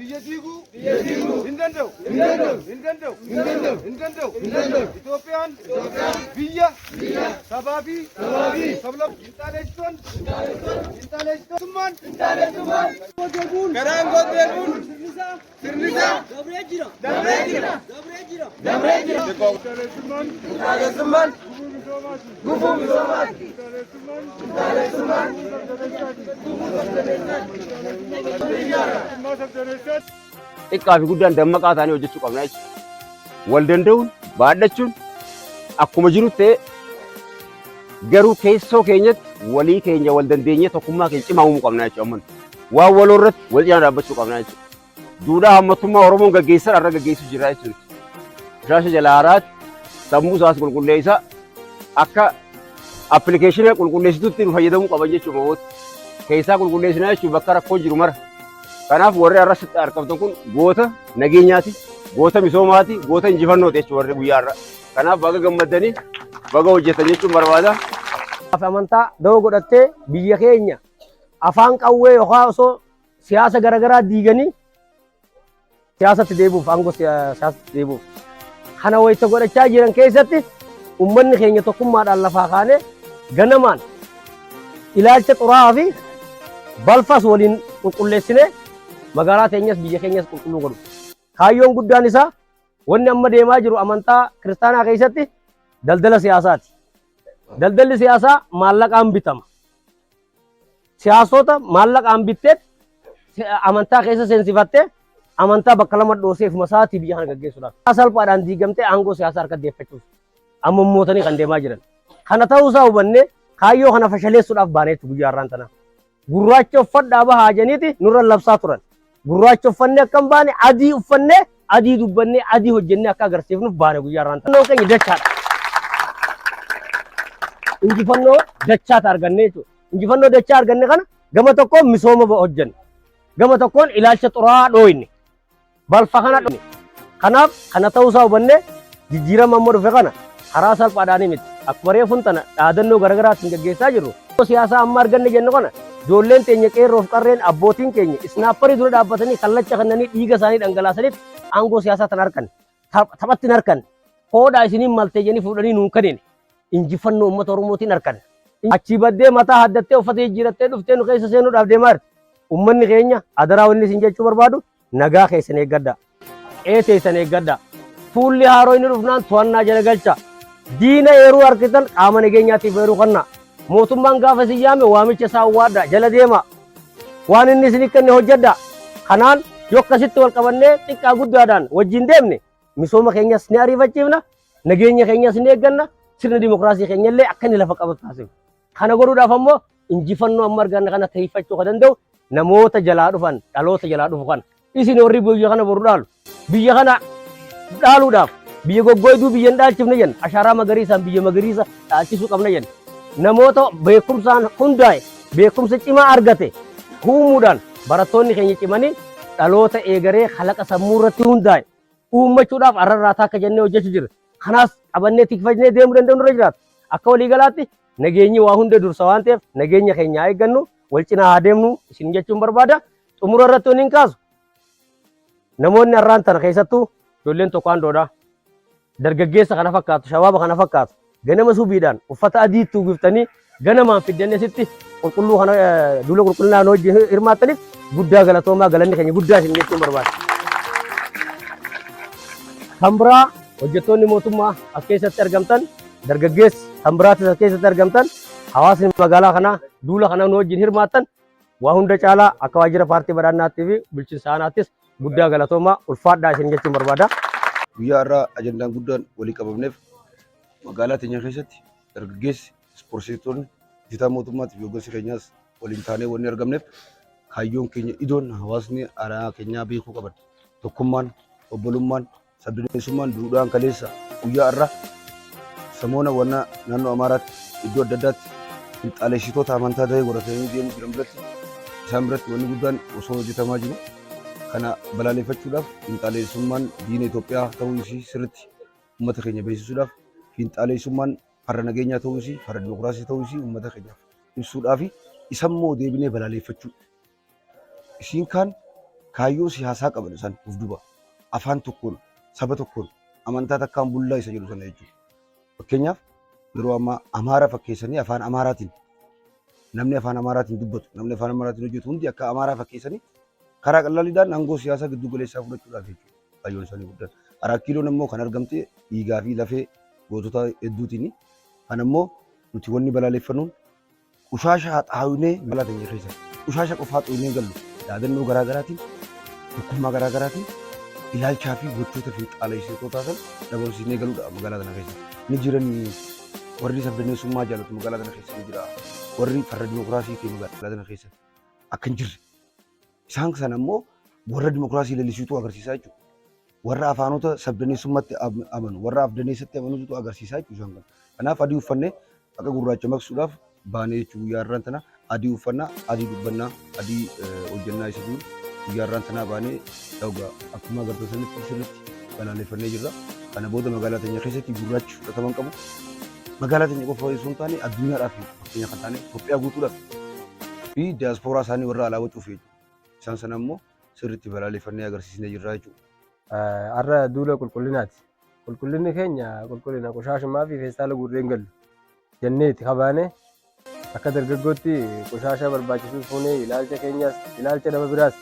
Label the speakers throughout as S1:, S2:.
S1: Biyyatiigu hin danda'u. Itoophiyaan biyya sabaa fi sablammoota garaan gooteeguun sirnisaa dabree jira. Gufuu misoomaati.
S2: Xiqqaa fi guddaan dammaqaa ta'anii hojjechuu qabna jechuudha. Wal danda'uun baadhachuun akkuma jiru ta'e garuu keessoo keenyatti walii keenya wal dandeenyee tokkummaa keenya cimaa uumuu qabna jechuudha. Waan waloo irratti wal cinaa dhaabbachuu qabna jechuudha. Duudhaa hammattummaa Oromoon gaggeessan irra gaggeessuu jira jechuudha. Bishaan jalaa haaraatti sammuu isaas qulqulleessaa akka appilikeeshinii qulqulleessituutti nu fayyadamuu qaban jechuudha. Keessaa qulqulleessinaa jechuun bakka rakkoon jiru mara. Kanaaf warri arrasitti argamtan kun goota nageenyaati, goota misoomaati, goota injifannooti jechuudha warri guyyaa irraa. Kanaaf baga gammaddanii baga hojjetan jechuun barbaada.
S3: Amantaa da'oo godhattee biyya keenya afaan qawwee yookaan osoo siyaasa garaagaraa diiganii siyaasatti deebi'uuf aangoo siyaasatti deebi'uuf kana wayita godhachaa jiran keessatti uummanni keenya tokkummaadhaan lafaa kaanee ganamaan ilaalcha xuraa'aa fi balfas waliin qulqulleessinee magaalaa teenyas biyya keenyas qulqulluu godhu. Kaayyoon guddaan isaa wanni amma deemaa jiru amantaa kiristaanaa keessatti daldala siyaasaati. Daldalli siyaasaa maallaqaan bitama. Siyaasota maallaqaan bittee amantaa keessa seensifattee amantaa bakka lama dhoosee ofuma isaatii biyya kana gaggeessuudhaaf. Salphaadhaan diigamtee aangoo siyaasaa harka deeffachuuf amma mootanii kan deemaa jiran. Kana ta'uusaa hubannee kaayyoo kana fashaleessuudhaaf baaneetu guyyaa har'aan tana. Gurraacha uffadhaa bahaa janiiti nurra labsaa turan. Gurraacha uffannee akkam baane adii uffannee adii dubbannee adii hojjennee akka agarsiifnuuf baane guyyaa har'aan tana. Keenya dachaadha. Injifannoo dachaata argannee jechuudha. Injifannoo dachaa arganne kana gama tokkoon misooma hojjenne. Gama tokkoon ilaalcha xuraa'aa dhooyne. Balfa kana dhooyne. Kanaaf kana ta'uusaa hubannee jijjiirama amma dhufe kana karaa salphaadhaan miti. Akkuma reefuun tana dhaadannoo garaagaraatiin gaggeessaa jirru. Siyaasaa amma arganne jennu kana ijoolleen teenya qeerroof qarreen abbootiin keenya isnaapparii dura dhaabbatanii kallacha kannanii dhiiga isaanii dhangalaasanitti aangoo siyaasaa tan harkan taphatti hin harkan hoodhaa isiniin maltee jennii fuudhanii nuun kaneen injifannoo uummata Oromootiin harkan. Achii baddee mataa haddattee uffata jijjiirattee dhuftee nu keessa seenuudhaaf deemaa jirti. Uummanni keenya adaraa wanni isin jechuu barbaadu nagaa keessan eeggadhaa. Qeeteessan eeggadhaa. Fuulli haaroo inni dhufnaan to'annaa jala galcha. Diina eeruu harkisan qaama nageenyaatiif eeruu kannaa. Mootummaan gaafa isin yaame waamicha isaa waaddaa jala deema. Waan inni isin kenne hojjedhaa. Kanaan yoo akkasitti wal qabannee xiqqaa guddaadhaan wajjin deemne misooma keenyas ni ariifachiifna, nageenya keenyas ni eegganna, sirna dimokiraasii keenyallee akka inni lafa qabatu taasifna. Kana godhuudhaaf ammoo injifannoo amma arganne kana ta'iffachuu kan danda'u namoota jalaa dhufan, dhaloota jalaa dhufu kana. Isin warri biyya kana boru dhaalu. Biyya kana dhaaluudhaaf biyya goggoyduu biyya hin dhaalchifne jenna. Ashaaraa magariisaan biyya magariisa dhaalchisuu qabna jenna. Namoota beekumsaan hundaa'e, beekumsa cimaa argate uumuudhaan barattoonni keenya cimanii dhaloota eegaree kalaqa sammuu irratti hundaa'e uummachuudhaaf arrarraataa akka jennee hojjechuu jirra. Kanaas qabannee tikfajnee deemuu danda'u nurra jiraata. Akka waliigalaatti nageenyi waa hunda dursa waan ta'eef nageenya keenya eeggannu wal cinaa haa deemnu isin jechuun barbaada. Xumura irratti waliin kaasu. Namoonni har'aan tana keessattuu ijoolleen tokkoondoodha. Dargaggeessa kana fakkaatu, shabaaba kana fakkaatu. Ganama subiidhaan uffata adiitti uwwiftanii ganamaan fiddanii asitti qulqulluu kana duula qulqullinaan hojii hirmaattaniif guddaa galatoomaa galanni keenya guddaa isin jechuun barbaada. Kan biraa hojjettoonni mootummaa as keessatti argamtan dargaggeessi kan biraatis as keessatti argamtan hawaasni magaalaa kanaa duula kana nu wajjin hirmaattan waa hunda caalaa akka waajjira paartii badhaadhinaattii fi bulchiinsa aanaattis guddaa galatoomaa ulfaadhaa isin jechuun barbaada.
S4: Guyyaa irraa ajandaan guddaan walii qabamneef magaalaa teenya keessatti dargaggeessi ispoortistoonni hojjetaa mootummaatiif hoggansi keenyaas waliin taanee wanni argamneef kaayyoon keenya idoon hawaasni aadaa keenyaa beekuu qaban tokkummaan obbolummaan sabdaneessummaan duudhaan kaleessa guyyaa irraa samoona wanna naannoo Amaaraatti iddoo adda addaatti finxaaleessitoota amantaa ta'ee godhatanii deemuu jiran biratti isaan biratti wanni guddaan osoo hojjetamaa jiru kana balaaleffachuudhaaf finxaaleessummaan diina Itoophiyaa ta'uu isii sirriitti uummata keenya beeksisuudhaaf finxaaleessummaan farra nageenyaa ta'uu isii farra dimokiraasii ta'uu isii uummata keenyaaf ibsuudhaaf isammoo deebinee balaaleffachuu isiin kaan kaayyoo siyaasaa qaban isaan of duuba afaan tokkoon saba tokkoon amantaa takkaan bullaa isa jedhu sana jechuudha. Fakkeenyaaf yeroo ammaa Amaara fakkeessanii afaan Amaaraatiin namni afaan Amaaraatiin dubbatu namni afaan Amaaraatiin hojjetu hundi akka Amaaraa fakkeessanii karaa qallalidhaan aangoo siyaasaa giddu galeessaa fudhachuudhaaf jechuudha. Kaayyoon isaanii guddaan. Araakkiiloon immoo kan argamte dhiigaa fi lafee gootota hedduutiin kan immoo nuti wanni balaaleffannuun qushaasha haxaawinee mala keenya keessa qushaasha qofaa xooynee gallu yaadannoo garaa garaatiin tokkummaa garaa garaatiin ilaalchaa fi gochoota fi xaaleessitootaa san dabarsinee galuudha magaalaa kana keessa. Ni jiran warri sabdaneessummaa jaalatu magaalaa kana keessa ni jira. Warri farra dimokiraasii fi magaalaa kana keessa akka hin jirre. Isaan sana immoo warra dimokiraasii leellisuutu agarsiisaa jechuudha. Warra afaanota sabdaneessummaatti amanu warra afdaneessatti amanuutu agarsiisaa jechuudha. Kanaaf adii uffannee akka gurraacha maqsuudhaaf baanee jechuudha guyyaa irraan tana adii uffannaa adii dubbannaa adii hojjannaa isa jiru guyyaa irraan tanaa baanee dhawgaa akkuma agartootanitti sirriitti balaaleffannee jirra. Kana booda magaalaa teenya keessatti gurraachi fudhataman qabu. Magaalaa teenya qofa osoo hin taane addunyaadhaaf fakkeenya kan taane Itoophiyaa guutuudhaaf fi diyaaspooraa isaanii warra alaa wacuuf isaan sana immoo sirriitti balaaleffannee agarsiisnee jirra jechuudha.
S3: Har'a duula qulqullinaati. Qulqullinni keenya qulqullina qoshaashummaa fi feestaala guurreen gallu jenneeti kabaane akka dargaggootti qoshaasha barbaachisus fuunee ilaalcha keenyaas ilaalcha nama biraas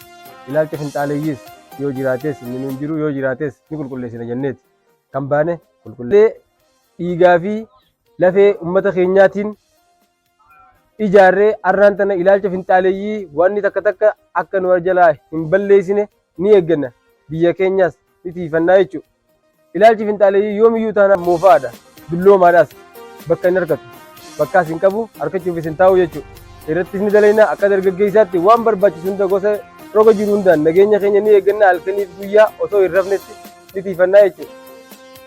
S3: ilaalcha finxaaleeyyiis yoo jiraates inni nuun jiru yoo jiraates ni qulqulleessina jenneeti kan baane qulqullee dhiigaa fi lafee uummata keenyaatiin ijaarree har'aan tana ilaalcha finxaaleeyyii wanni takka takka akka nu jalaa hin balleessine ni eegganna biyya keenyaas ni tiifannaa jechuudha. Ilaalchi finxaaleeyyii yoomiyyuu taanaan moofaadha dulloomaadhaas bakka hin argatu bakkaas hin qabu harkachuufis hin taa'u jechuudha. Irrattis ni dalaynaa akka dargaggeessaatti waan barbaachisu hunda gosa roga jiru hundaan nageenya keenya ni eegganna halkaniif guyyaa osoo hin rafnetti ni tiifannaa jechuudha.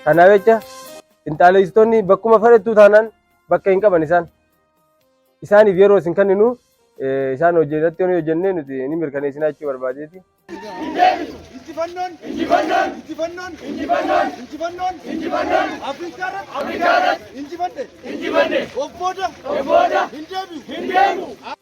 S3: Kanaaf jecha finxaaleessitoonni bakkuma fedhattuu taanaan bakka hin qaban isaaniif yeroo isin kenninu isaan hojjetatti hojjennee nuti ni mirkaneessinaa jechuu barbaadeeti.
S1: Injifannoon Afrikaarratti injifadhe of booda hin deebi'u